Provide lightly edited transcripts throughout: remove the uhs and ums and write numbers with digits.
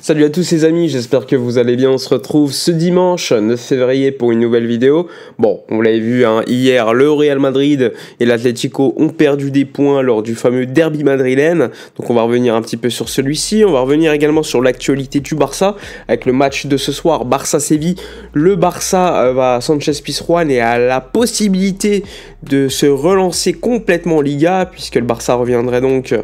Salut à tous les amis, j'espère que vous allez bien. On se retrouve ce dimanche 9 février pour une nouvelle vidéo. Bon, vous l'avez vu, hier, le Real Madrid et l'Atlético ont perdu des points lors du fameux derby madrilène. Donc on va revenir un petit peu sur celui-ci. On va revenir également sur l'actualité du Barça avec le match de ce soir, Barça-Séville. Le Barça va à Sánchez-Pizjuán et a la possibilité de se relancer complètement en Liga, puisque le Barça reviendrait donc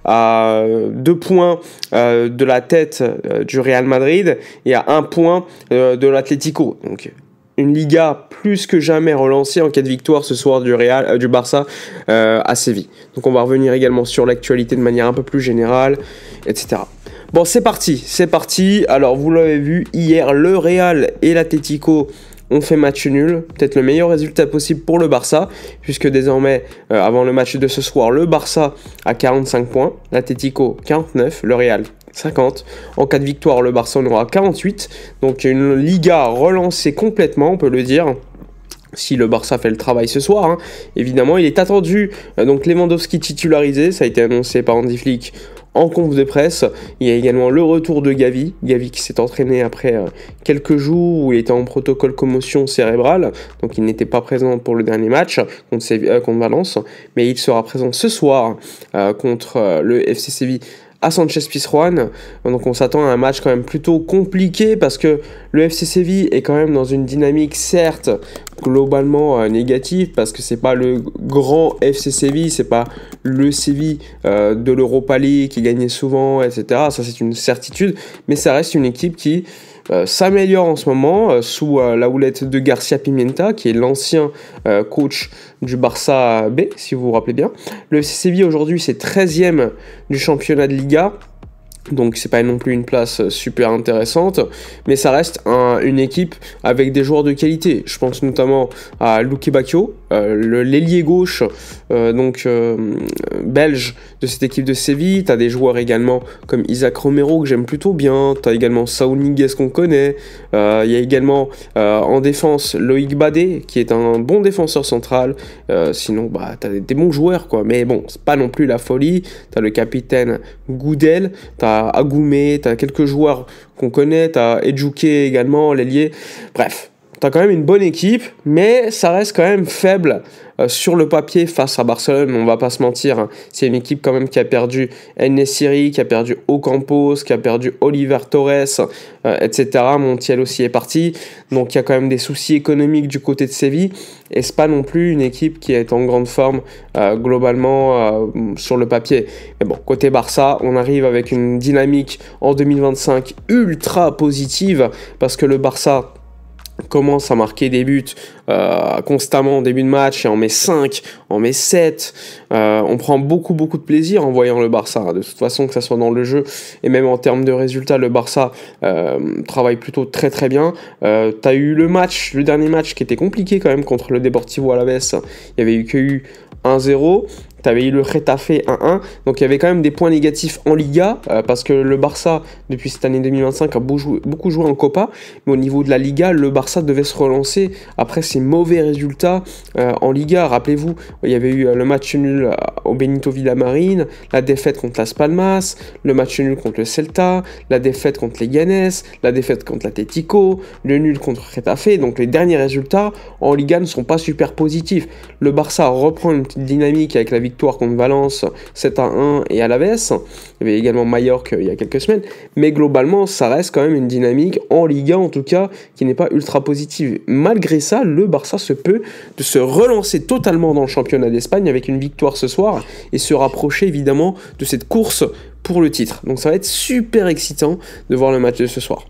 à 2 points de la tête du Real Madrid et à 1 point de l'Atlético. Donc une Liga plus que jamais relancée en cas de victoire ce soir du Barça à Séville. Donc on va revenir également sur l'actualité de manière un peu plus générale, etc. Bon, c'est parti. Alors vous l'avez vu, hier, le Real et l'Atlético ont fait match nul, peut-être le meilleur résultat possible pour le Barça, puisque désormais, avant le match de ce soir, le Barça a 45 points, l'Atlético 49, le Real 50. En cas de victoire, le Barça en aura 48. Donc une Liga relancée complètement, on peut le dire. Si le Barça fait le travail ce soir, évidemment, il est attendu. Donc Lewandowski titularisé, ça a été annoncé par Hansi Flick en conf de presse. Il y a également le retour de Gavi qui s'est entraîné après quelques jours où il était en protocole commotion cérébrale, donc il n'était pas présent pour le dernier match contre Valence, mais il sera présent ce soir contre le FC Séville à Sánchez-Pizjuán. Donc on s'attend à un match quand même plutôt compliqué parce que le FC Séville est quand même dans une dynamique certes globalement négative, parce que c'est pas le grand FC Séville, c'est pas le Séville de l'Europa League qui gagnait souvent, etc. Ça c'est une certitude, mais ça reste une équipe qui s'améliore en ce moment sous la houlette de Garcia Pimenta, qui est l'ancien coach du Barça B, si vous vous rappelez bien. Le FC Séville aujourd'hui c'est 13e du championnat de Liga, donc c'est pas non plus une place super intéressante, mais ça reste une équipe avec des joueurs de qualité. Je pense notamment à Luque Bacchio, l'ailier gauche belge de cette équipe de Séville. T'as des joueurs également comme Isaac Romero que j'aime plutôt bien. T'as également Saúl Ñíguez qu'on connaît. Il y a également en défense Loïc Badé qui est un bon défenseur central. Sinon t'as des bons joueurs quoi, mais bon c'est pas non plus la folie. T'as le capitaine Goudel, t'as Agoumé, t'as quelques joueurs qu'on connaît, t'as Edjouke également, l'ailier. Bref, t'as quand même une bonne équipe, mais ça reste quand même faible sur le papier face à Barcelone, on va pas se mentir. C'est une équipe quand même qui a perdu En-Nesyri, qui a perdu Ocampos, qui a perdu Oliver Torres, etc. Montiel aussi est parti, donc il y a quand même des soucis économiques du côté de Séville, et c'est pas non plus une équipe qui est en grande forme globalement sur le papier. Mais bon, côté Barça, on arrive avec une dynamique en 2025 ultra positive, parce que le Barça commence à marquer des buts constamment en début de match, et on met 5, on met 7, on prend beaucoup de plaisir en voyant le Barça, de toute façon, que ça soit dans le jeu et même en termes de résultats. Le Barça travaille plutôt très bien. T'as eu le dernier match qui était compliqué quand même contre le Deportivo Alavés, il y avait eu 1-0. T'avais eu le Getafe 1-1, donc il y avait quand même des points négatifs en Liga, parce que le Barça, depuis cette année 2025, a beaucoup joué en Copa, mais au niveau de la Liga, le Barça devait se relancer après ses mauvais résultats en Liga. Rappelez-vous, il y avait eu le match nul au Benito Villamarín, la défaite contre Las Palmas, le match nul contre le Celta, la défaite contre les Leganés, la défaite contre l'Atlético, le nul contre Getafe. Donc les derniers résultats en Liga ne sont pas super positifs. Le Barça reprend une petite dynamique avec la victoire contre Valence 7-1 et Alavés. Il y avait également Mallorca il y a quelques semaines, mais globalement ça reste quand même une dynamique en Liga en tout cas qui n'est pas ultra positive. Malgré ça, le Barça se peut de se relancer totalement dans le championnat d'Espagne avec une victoire ce soir et se rapprocher évidemment de cette course pour le titre. Donc ça va être super excitant de voir le match de ce soir.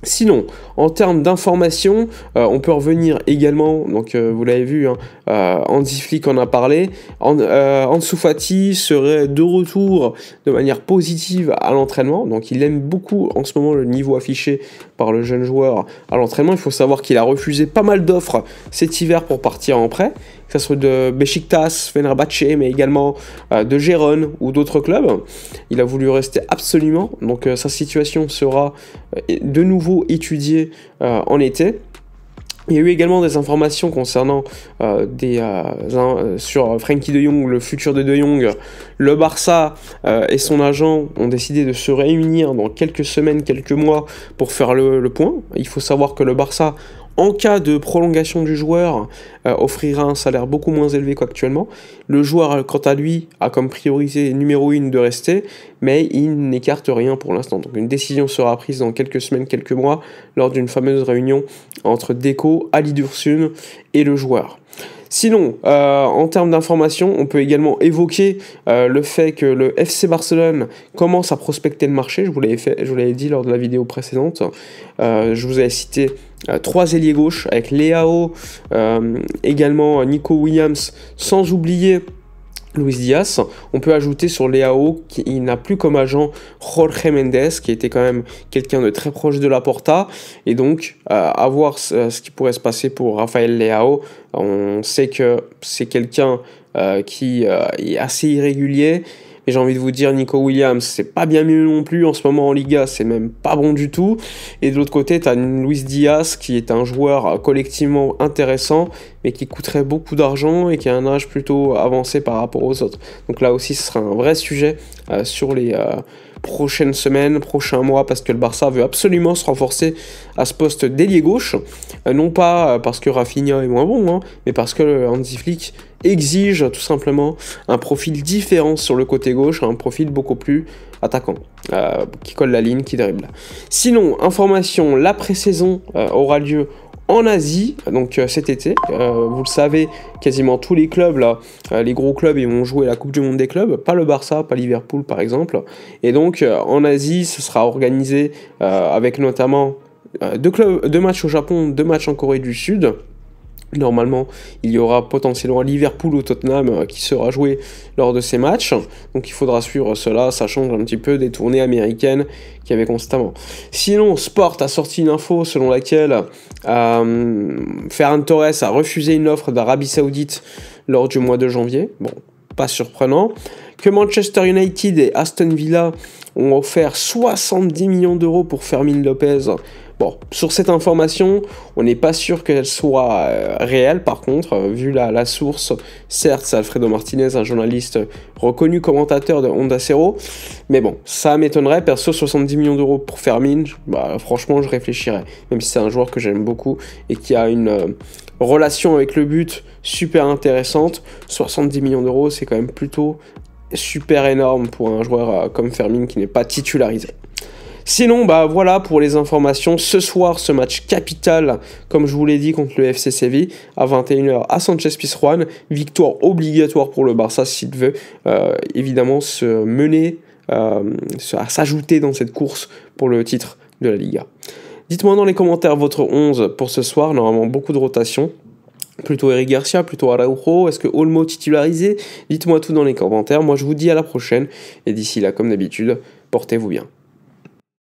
Sinon, en termes d'informations, on peut revenir également, donc vous l'avez vu, Hansi Flick en a parlé, Ansu Fati serait de retour de manière positive à l'entraînement, donc il aime beaucoup en ce moment le niveau affiché par le jeune joueur à l'entraînement. Il faut savoir qu'il a refusé pas mal d'offres cet hiver pour partir en prêt, que ce soit de Beşiktaş, Fenerbahçe, mais également de Gérone ou d'autres clubs. Il a voulu rester absolument, donc sa situation sera de nouveau étudiée en été. Il y a eu également des informations concernant sur Frenkie de Jong, le futur de Jong. Le Barça et son agent ont décidé de se réunir dans quelques semaines, quelques mois pour faire le point. Il faut savoir que le Barça, en cas de prolongation du joueur, offrira un salaire beaucoup moins élevé qu'actuellement. Le joueur, quant à lui, a comme priorité numéro 1 de rester, mais il n'écarte rien pour l'instant. Donc une décision sera prise dans quelques semaines, quelques mois, lors d'une fameuse réunion entre Deco, Ali Dursun et le joueur. Sinon, en termes d'information, on peut également évoquer le fait que le FC Barcelone commence à prospecter le marché. Je vous l'avais dit lors de la vidéo précédente. Je vous avais cité 3 ailiers gauche avec Leao, également Nico Williams, sans oublier Luis Diaz. On peut ajouter sur Leao qu'il n'a plus comme agent Jorge Mendes, qui était quand même quelqu'un de très proche de Laporta, et donc à voir ce qui pourrait se passer pour Rafael Leao. On sait que c'est quelqu'un qui est assez irrégulier, mais j'ai envie de vous dire, Nico Williams, c'est pas bien mieux non plus en ce moment en Liga, c'est même pas bon du tout. Et de l'autre côté, tu as Luis Diaz, qui est un joueur collectivement intéressant, mais qui coûterait beaucoup d'argent et qui a un âge plutôt avancé par rapport aux autres. Donc là aussi, ce sera un vrai sujet sur les prochaines semaines, prochains mois, parce que le Barça veut absolument se renforcer à ce poste d'ailier gauche, non pas parce que Rafinha est moins bon, hein, mais parce que Hansi Flick exige tout simplement un profil différent sur le côté gauche, un profil beaucoup plus attaquant, qui colle la ligne, qui dribble. Sinon, information, la pré-saison aura lieu en Asie, donc cet été. Vous le savez, quasiment tous les clubs, là, les gros clubs, ils vont jouer la Coupe du Monde des clubs, pas le Barça, pas Liverpool par exemple. Et donc en Asie, ce sera organisé avec notamment 2 matchs au Japon, 2 matchs en Corée du Sud. Normalement, il y aura potentiellement Liverpool ou Tottenham qui sera joué lors de ces matchs. Donc il faudra suivre cela, ça change un petit peu des tournées américaines qu'il y avait constamment. Sinon, Sport a sorti une info selon laquelle Ferran Torres a refusé une offre d'Arabie Saoudite lors du mois de janvier. Bon, pas surprenant. Que Manchester United et Aston Villa ont offert 70 millions d'euros pour Fermín López. Bon, sur cette information, on n'est pas sûr qu'elle soit réelle, par contre, vu la source. Certes, c'est Alfredo Martinez, un journaliste reconnu commentateur de Onda Cero, mais bon, ça m'étonnerait. Perso, 70 millions d'euros pour Fermín, franchement, je réfléchirais, même si c'est un joueur que j'aime beaucoup et qui a une relation avec le but super intéressante. 70 millions d'euros, c'est quand même plutôt super énorme pour un joueur comme Fermín qui n'est pas titularisé. Sinon, voilà pour les informations. Ce soir, ce match capital, comme je vous l'ai dit, contre le FC Séville, à 21h à Sanchez-Pizjuán. Victoire obligatoire pour le Barça s'il veut, évidemment, se mener, s'ajouter dans cette course pour le titre de la Liga. Dites-moi dans les commentaires votre 11 pour ce soir. Normalement, beaucoup de rotation. Plutôt Eric Garcia, plutôt Araujo, est-ce que Olmo titularisé? Dites-moi tout dans les commentaires. Moi, je vous dis à la prochaine. Et d'ici là, comme d'habitude, portez-vous bien.